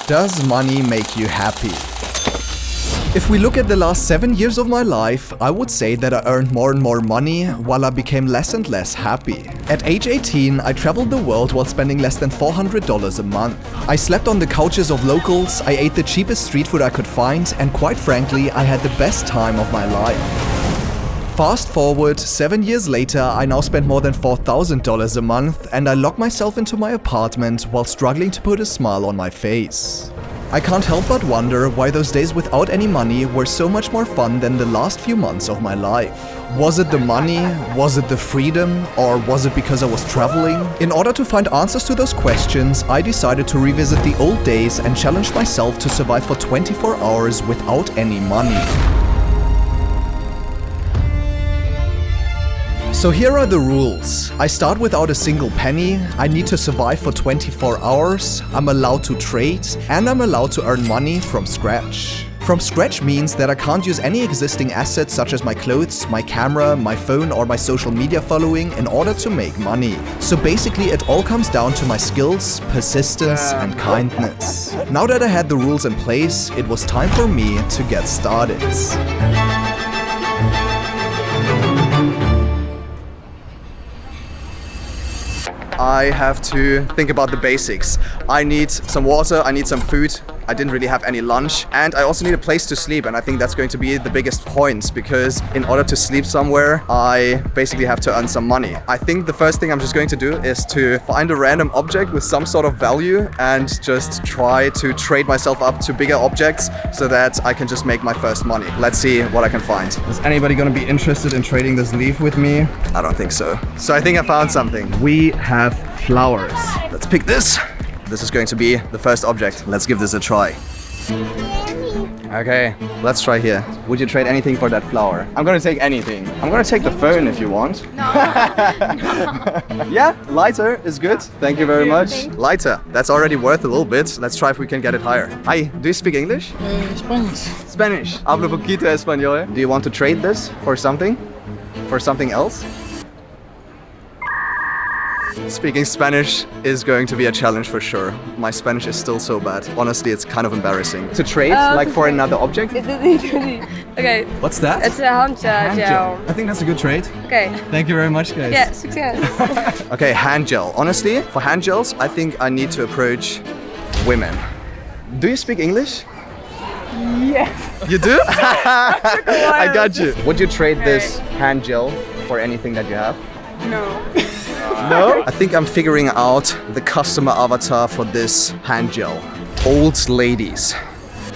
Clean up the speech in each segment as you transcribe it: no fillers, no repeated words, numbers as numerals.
Does money make you happy? If we look at the last 7 years of my life, I would say that I earned more and more money while I became less and less happy. At age 18, I traveled the world while spending less than $400 a month. I slept on the couches of locals, I ate the cheapest street food I could find, and quite frankly, I had the best time of my life. Fast forward, 7 years later, I now spend more than $4,000 a month, and I lock myself into my apartment while struggling to put a smile on my face. I can't help but wonder why those days without any money were so much more fun than the last few months of my life. Was it the money? Was it the freedom? Or was it because I was traveling? In order to find answers to those questions, I decided to revisit the old days and challenge myself to survive for 24 hours without any money. So here are the rules. I start without a single penny, I need to survive for 24 hours, I'm allowed to trade, and I'm allowed to earn money from scratch. From scratch means that I can't use any existing assets such as my clothes, my camera, my phone or my social media following in order to make money. So basically it all comes down to my skills, persistence and kindness. Now that I had the rules in place, it was time for me to get started. I have to think about the basics. I need some water, I need some food. I didn't really have any lunch, and I also need a place to sleep, and I think that's going to be the biggest point, because in order to sleep somewhere, I basically have to earn some money. I think the first thing I'm just going to do is to find a random object with some sort of value and just try to trade myself up to bigger objects so that I can just make my first money. Let's see what I can find. Is anybody gonna be interested in trading this leaf with me? I don't think so. So I think I found something. We have flowers. Let's pick this. This is going to be the first object. Let's give this a try. Okay, let's try here. Would you trade anything for that flower? I'm gonna take anything. I'm gonna take the phone if you want. No. Yeah, lighter is good. Thank you very much. Lighter, that's already worth a little bit. Let's try if we can get it higher. Hi, do you speak English? Spanish. Spanish. Hablo poquito español. Do you want to trade this for something? For something else? Speaking Spanish is going to be a challenge for sure. My Spanish is still so bad. Honestly, it's kind of embarrassing. To trade, like for another object? Okay. What's that? It's a hand gel. I think that's a good trade. Okay. Thank you very much, guys. Yeah, success. Okay, hand gel. Honestly, for hand gels, I think I need to approach women. Do you speak English? Yes. You do? I got you. Would you trade this hand gel for anything that you have? No. No? I think I'm figuring out the customer avatar for this hand gel. Old ladies.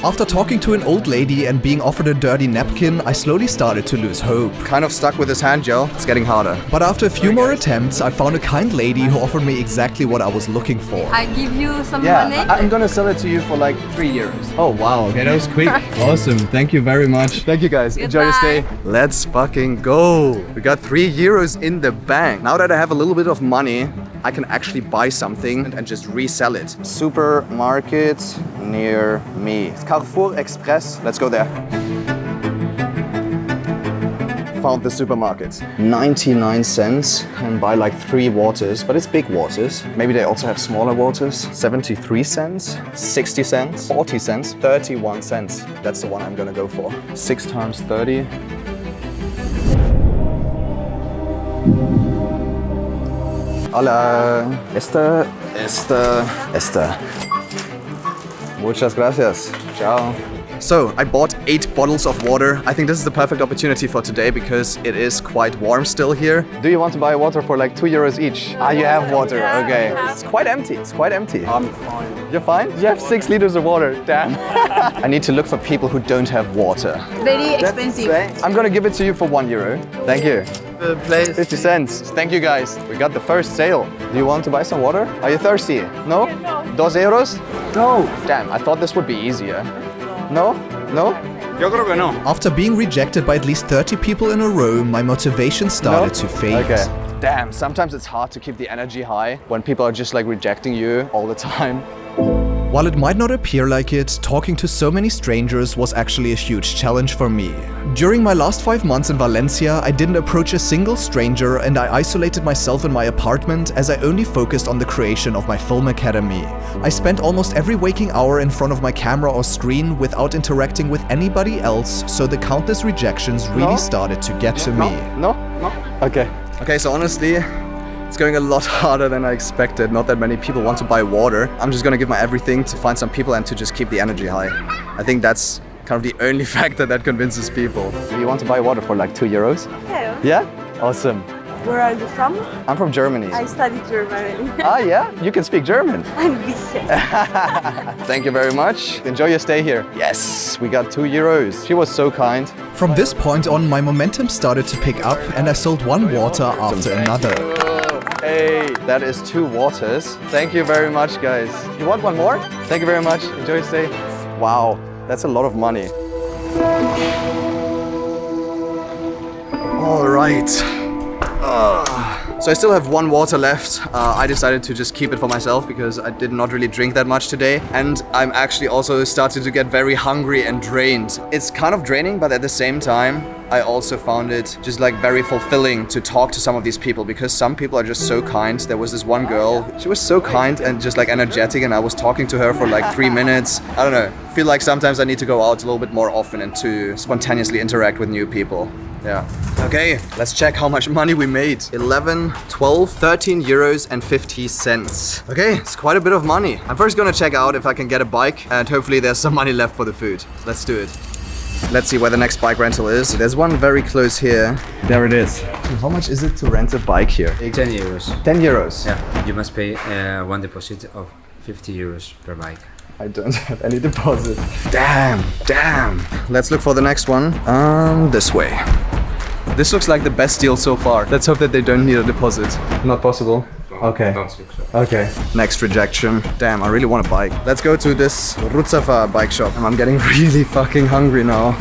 After talking to an old lady and being offered a dirty napkin, I slowly started to lose hope. Kind of stuck with this hand gel. It's getting harder. But after a few more attempts, I found a kind lady who offered me exactly what I was looking for. I give you some money. I'm gonna sell it to you for like 3 euros. Oh wow, okay, that was quick. Awesome, thank you very much. Thank you guys, enjoy your stay. Let's fucking go. We got 3 euros in the bank. Now that I have a little bit of money, I can actually buy something and just resell it. Supermarket near me. It's Carrefour Express. Let's go there. Found the supermarket. 99 cents. Can buy like 3 waters, but it's big waters. Maybe they also have smaller waters. 73 cents, 60 cents, 40 cents, 31 cents. That's the one I'm gonna go for. 6 times 30. Hola. Esta. Muchas gracias. Ciao. So, I bought 8 bottles of water. I think this is the perfect opportunity for today because it is quite warm still here. Do you want to buy water for like 2 euros each? You have water. Okay. It's quite empty. It's quite empty. I'm fine. You're fine? You have 6 liters of water. Damn. I need to look for people who don't have water. Very expensive. I'm gonna give it to you for 1 euro. Thank you. 50 cents. Thank you guys. We got the first sale. Do you want to buy some water? Are you thirsty? No? 2 euros? No. Damn, I thought this would be easier. No? No? Yo creo que no. After being rejected by at least 30 people in a row, my motivation started to fade. Okay. Damn, sometimes it's hard to keep the energy high when people are just like rejecting you all the time. While it might not appear like it, talking to so many strangers was actually a huge challenge for me. During my last 5 months in Valencia, I didn't approach a single stranger and I isolated myself in my apartment as I only focused on the creation of my film academy. I spent almost every waking hour in front of my camera or screen without interacting with anybody else, so the countless rejections really started to get to me. No? Okay. Okay, so honestly, it's going a lot harder than I expected. Not that many people want to buy water. I'm just gonna give my everything to find some people and to just keep the energy high. I think that's kind of the only factor that convinces people. You want to buy water for like 2 euros? Hello. Yeah? Awesome. Where are you from? I'm from Germany. I study German. Ah, yeah? You can speak German. Ein bisschen. Thank you very much. Enjoy your stay here. Yes, we got 2 euros. She was so kind. From this point on, my momentum started to pick up and I sold one water after another. Hey, that is 2 waters. Thank you very much, guys. You want one more? Thank you very much. Enjoy your stay. Wow, that's a lot of money. All right. So I still have one water left. I decided to just keep it for myself because I did not really drink that much today. And I'm actually also starting to get very hungry and drained. It's kind of draining, but at the same time, I also found it just like very fulfilling to talk to some of these people because some people are just so kind. There was this one girl, she was so kind and just like energetic, and I was talking to her for like 3 minutes. I don't know, I feel like sometimes I need to go out a little bit more often and to spontaneously interact with new people. Yeah. Okay, let's check how much money we made. 11, 12, 13 euros and 50 cents. Okay, it's quite a bit of money. I'm first gonna check out if I can get a bike and hopefully there's some money left for the food. Let's do it. Let's see where the next bike rental is. There's one very close here. There it is. How much is it to rent a bike here? 10 euros. 10 euros? Yeah, you must pay one deposit of 50 euros per bike. I don't have any deposit. Damn. Let's look for the next one. This way. This looks like the best deal so far. Let's hope that they don't need a deposit. Not possible? Okay. Don't think so. Okay. Next rejection. Damn, I really want a bike. Let's go to this Rutzafa bike shop. I'm getting really fucking hungry now.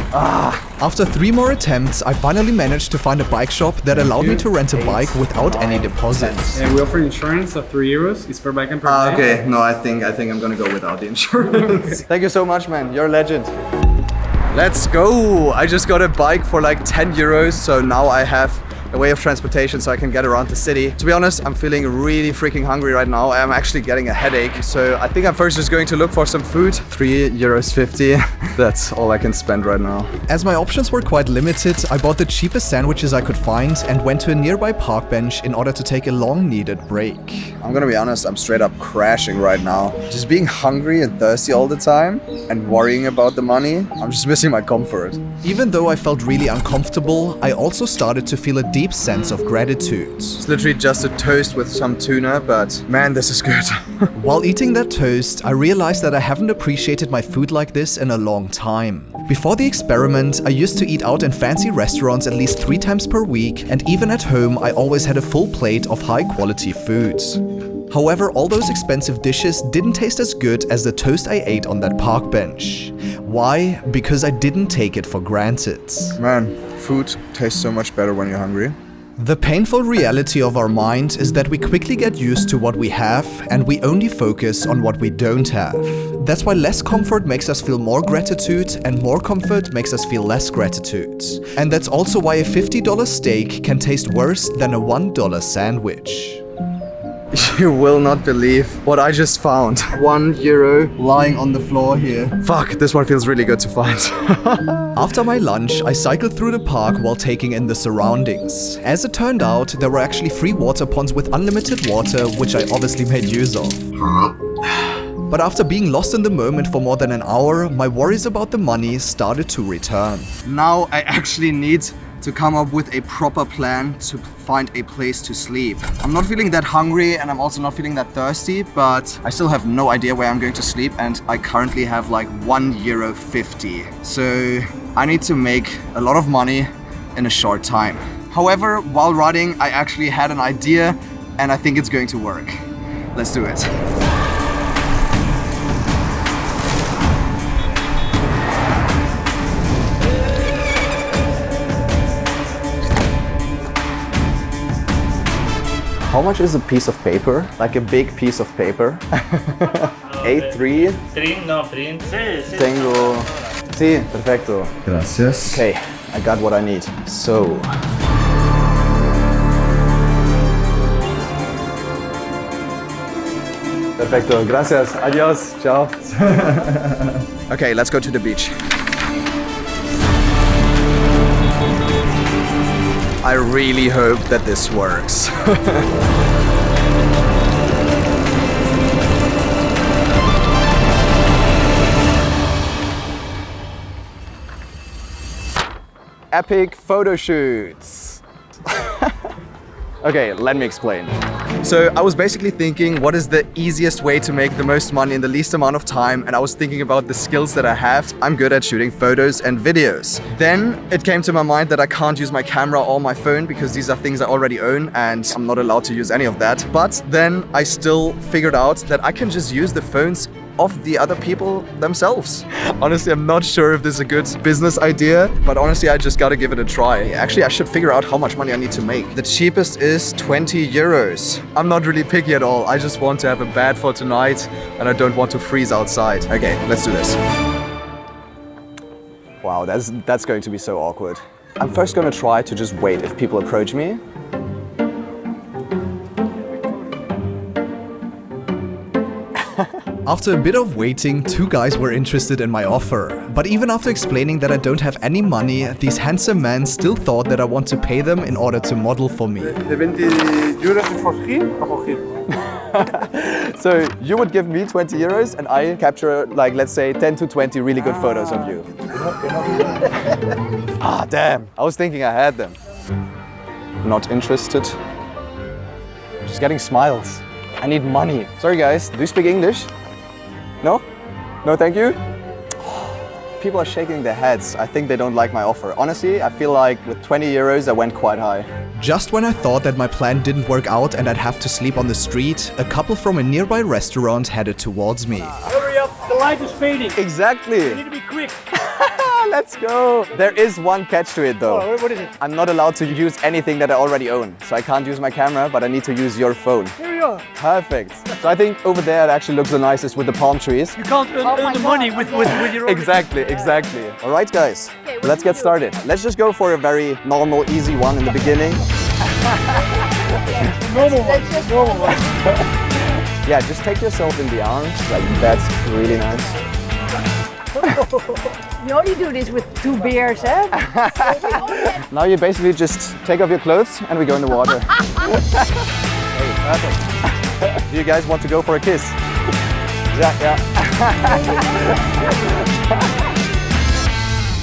After 3 more attempts, I finally managed to find a bike shop that allowed me to rent a bike without any deposits. And we offer insurance of 3 euros. It's per bike and per day. Okay. No, I think I'm gonna go without the insurance. Thank you so much, man. You're a legend. Let's go! I just got a bike for like 10 euros, so now I have a way of transportation so I can get around the city. To be honest, I'm feeling really freaking hungry right now. I'm actually getting a headache, so I think I'm first just going to look for some food. 3.50 euros. That's all I can spend right now. As my options were quite limited, I bought the cheapest sandwiches I could find and went to a nearby park bench in order to take a long-needed break. I'm gonna be honest, I'm straight up crashing right now. Just being hungry and thirsty all the time and worrying about the money, I'm just missing my comfort. Even though I felt really uncomfortable, I also started to feel a deep sense of gratitude. It's literally just a toast with some tuna, but man, this is good. While eating that toast, I realized that I haven't appreciated my food like this in a long time. Before the experiment, I used to eat out in fancy restaurants at least 3 times per week, and even at home, I always had a full plate of high-quality foods. However, all those expensive dishes didn't taste as good as the toast I ate on that park bench. Why? Because I didn't take it for granted. Man, food tastes so much better when you're hungry. The painful reality of our mind is that we quickly get used to what we have and we only focus on what we don't have. That's why less comfort makes us feel more gratitude and more comfort makes us feel less gratitude. And that's also why a $50 steak can taste worse than a $1 sandwich. You will not believe what I just found. 1 euro lying on the floor here. Fuck, this one feels really good to find. After my lunch, I cycled through the park while taking in the surroundings. As it turned out, there were actually free water ponds with unlimited water, which I obviously made use of. But after being lost in the moment for more than an hour, my worries about the money started to return. Now I actually need to come up with a proper plan to find a place to sleep. I'm not feeling that hungry and I'm also not feeling that thirsty, but I still have no idea where I'm going to sleep and I currently have like €1.50. So I need to make a lot of money in a short time. However, while riding, I actually had an idea and I think it's going to work. Let's do it. How much is a piece of paper? Like a big piece of paper? A3. Tengo. Sí, perfecto. Gracias. Okay, I got what I need. So. Perfecto, gracias. Adios. Ciao. Okay, let's go to the beach. I really hope that this works. Epic photo shoots. Okay, let me explain. So I was basically thinking, what is the easiest way to make the most money in the least amount of time? And I was thinking about the skills that I have. I'm good at shooting photos and videos. Then it came to my mind that I can't use my camera or my phone because these are things I already own and I'm not allowed to use any of that. But then I still figured out that I can just use the phones of the other people themselves. Honestly, I'm not sure if this is a good business idea, but honestly, I just gotta give it a try. Actually, I should figure out how much money I need to make. The cheapest is 20 euros. I'm not really picky at all. I just want to have a bed for tonight and I don't want to freeze outside. Okay, let's do this. Wow, that's going to be so awkward. I'm first gonna try to just wait if people approach me. After a bit of waiting, two guys were interested in my offer. But even after explaining that I don't have any money, these handsome men still thought that I want to pay them in order to model for me. The 20 euros is for free or for free? So you would give me 20 euros and I capture, like, let's say 10 to 20 really good photos of you. Ah, damn. I was thinking I had them. Not interested. Just getting smiles. I need money. Sorry guys, do you speak English? No? No, thank you? People are shaking their heads. I think they don't like my offer. Honestly, I feel like with 20 euros, I went quite high. Just when I thought that my plan didn't work out and I'd have to sleep on the street, a couple from a nearby restaurant headed towards me. Hurry up, the light is fading. Exactly. You need to be quick. Let's go. There is one catch to it though. Oh, what is it? I'm not allowed to use anything that I already own. So I can't use my camera, but I need to use your phone. Here you are. Perfect. So I think over there it actually looks the nicest with the palm trees. You can't earn the money with your own. Exactly. All right, guys, let's get started. Let's just go for a very normal, easy one in the beginning. Normal one. Yeah, just take yourself in the arms. Like, that's really nice. You only do this with 2 beers, eh? Now you basically just take off your clothes and we go in the water. Hey, perfect. Do you guys want to go for a kiss? Yeah.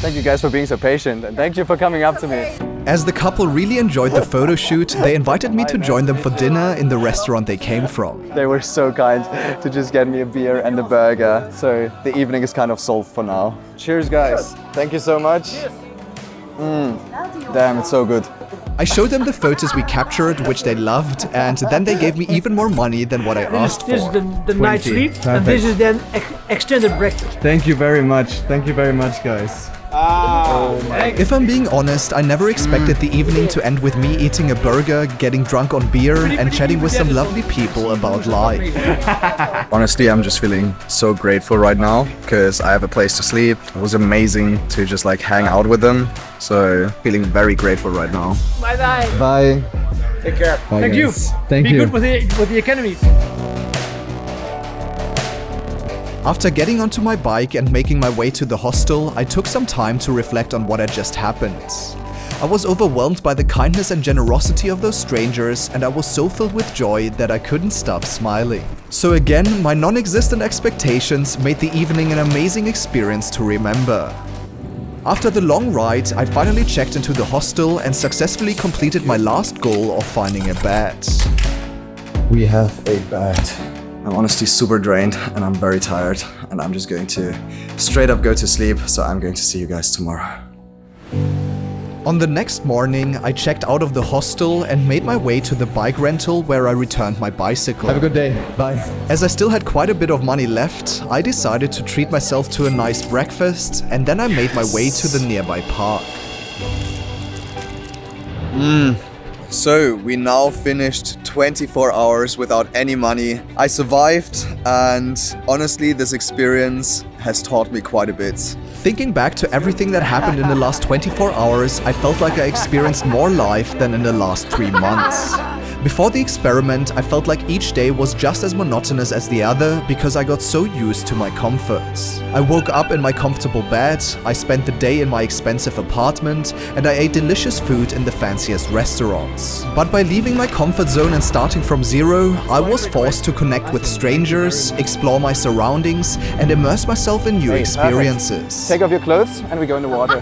Thank you guys for being so patient and thank you for coming up to me. As the couple really enjoyed the photo shoot, they invited me to join them for dinner in the restaurant they came from. They were so kind to just get me a beer and a burger. So the evening is kind of solved for now. Cheers, guys. Thank you so much. Damn, it's so good. I showed them the photos we captured, which they loved, and then they gave me even more money than what I asked for. This is the night sleep, and this is then extended breakfast. Thank you very much. Thank you very much, guys. If I'm being honest, I never expected the evening to end with me eating a burger, getting drunk on beer, and chatting with some lovely people about life. Honestly, I'm just feeling so grateful right now because I have a place to sleep. It was amazing to just like hang out with them. So feeling very grateful right now. Bye-bye. Bye. Take care. Bye, Thank you. guys. Thank Be you. good with the academy. After getting onto my bike and making my way to the hostel, I took some time to reflect on what had just happened. I was overwhelmed by the kindness and generosity of those strangers, and I was so filled with joy that I couldn't stop smiling. So again, my non-existent expectations made the evening an amazing experience to remember. After the long ride, I finally checked into the hostel and successfully completed my last goal of finding a bed. We have a bed. I'm honestly super drained and I'm very tired and I'm just going to straight up go to sleep, so I'm going to see you guys tomorrow. On the next morning, I checked out of the hostel and made my way to the bike rental where I returned my bicycle. Have a good day. Bye. As I still had quite a bit of money left, I decided to treat myself to a nice breakfast, and then I made my way to the nearby park. So we now finished 24 hours without any money. I survived, and honestly, this experience has taught me quite a bit. Thinking back to everything that happened in the last 24 hours, I felt like I experienced more life than in the last 3 months. Before the experiment, I felt like each day was just as monotonous as the other because I got so used to my comforts. I woke up in my comfortable bed, I spent the day in my expensive apartment, and I ate delicious food in the fanciest restaurants. But by leaving my comfort zone and starting from zero, I was forced to connect with strangers, explore my surroundings, and immerse myself in new experiences. Take off your clothes and we go in the water.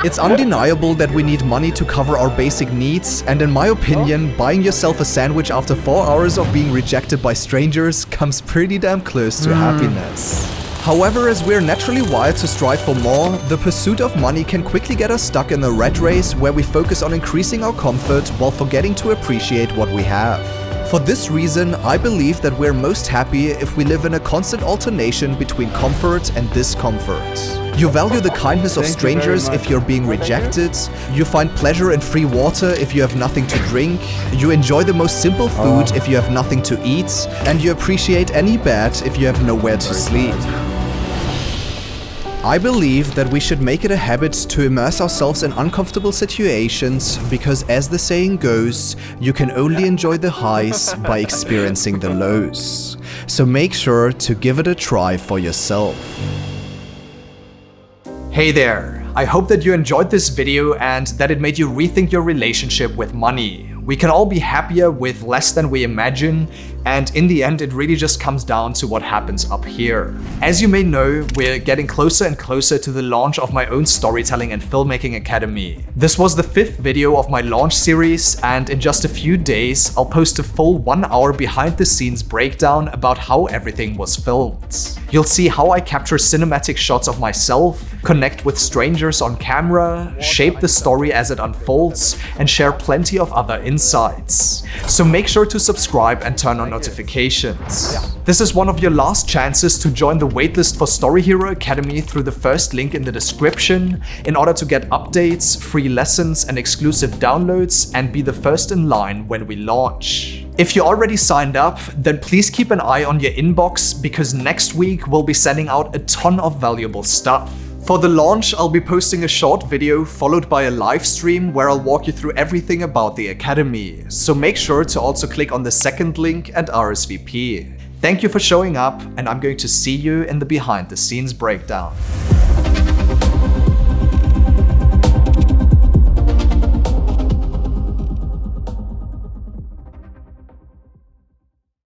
It's undeniable that we need money to cover our basic needs, and in my opinion, buying yourself a sandwich after 4 hours of being rejected by strangers comes pretty damn close to happiness. However, as we're naturally wired to strive for more, the pursuit of money can quickly get us stuck in a rat race where we focus on increasing our comfort while forgetting to appreciate what we have. For this reason, I believe that we're most happy if we live in a constant alternation between comfort and discomfort. You value the kindness of strangers if you're being rejected, you find pleasure in free water if you have nothing to drink, you enjoy the most simple food if you have nothing to eat, and you appreciate any bed if you have nowhere to sleep. I believe that we should make it a habit to immerse ourselves in uncomfortable situations because, as the saying goes, you can only enjoy the highs by experiencing the lows. So make sure to give it a try for yourself. Hey there! I hope that you enjoyed this video and that it made you rethink your relationship with money. We can all be happier with less than we imagine, and in the end it really just comes down to what happens up here. As you may know, we're getting closer and closer to the launch of my own storytelling and filmmaking academy. This was the 5th video of my launch series, and in just a few days I'll post a full 1-hour behind the scenes breakdown about how everything was filmed. You'll see how I capture cinematic shots of myself, connect with strangers on camera, shape the story as it unfolds, and share plenty of other insights. So make sure to subscribe and turn on notifications. This is one of your last chances to join the waitlist for Story Hero Academy through the first link in the description in order to get updates, free lessons, and exclusive downloads, and be the first in line when we launch. If you already signed up, then please keep an eye on your inbox because next week we'll be sending out a ton of valuable stuff. For the launch, I'll be posting a short video followed by a live stream where I'll walk you through everything about the Academy. So make sure to also click on the second link and RSVP. Thank you for showing up, and I'm going to see you in the behind the scenes breakdown.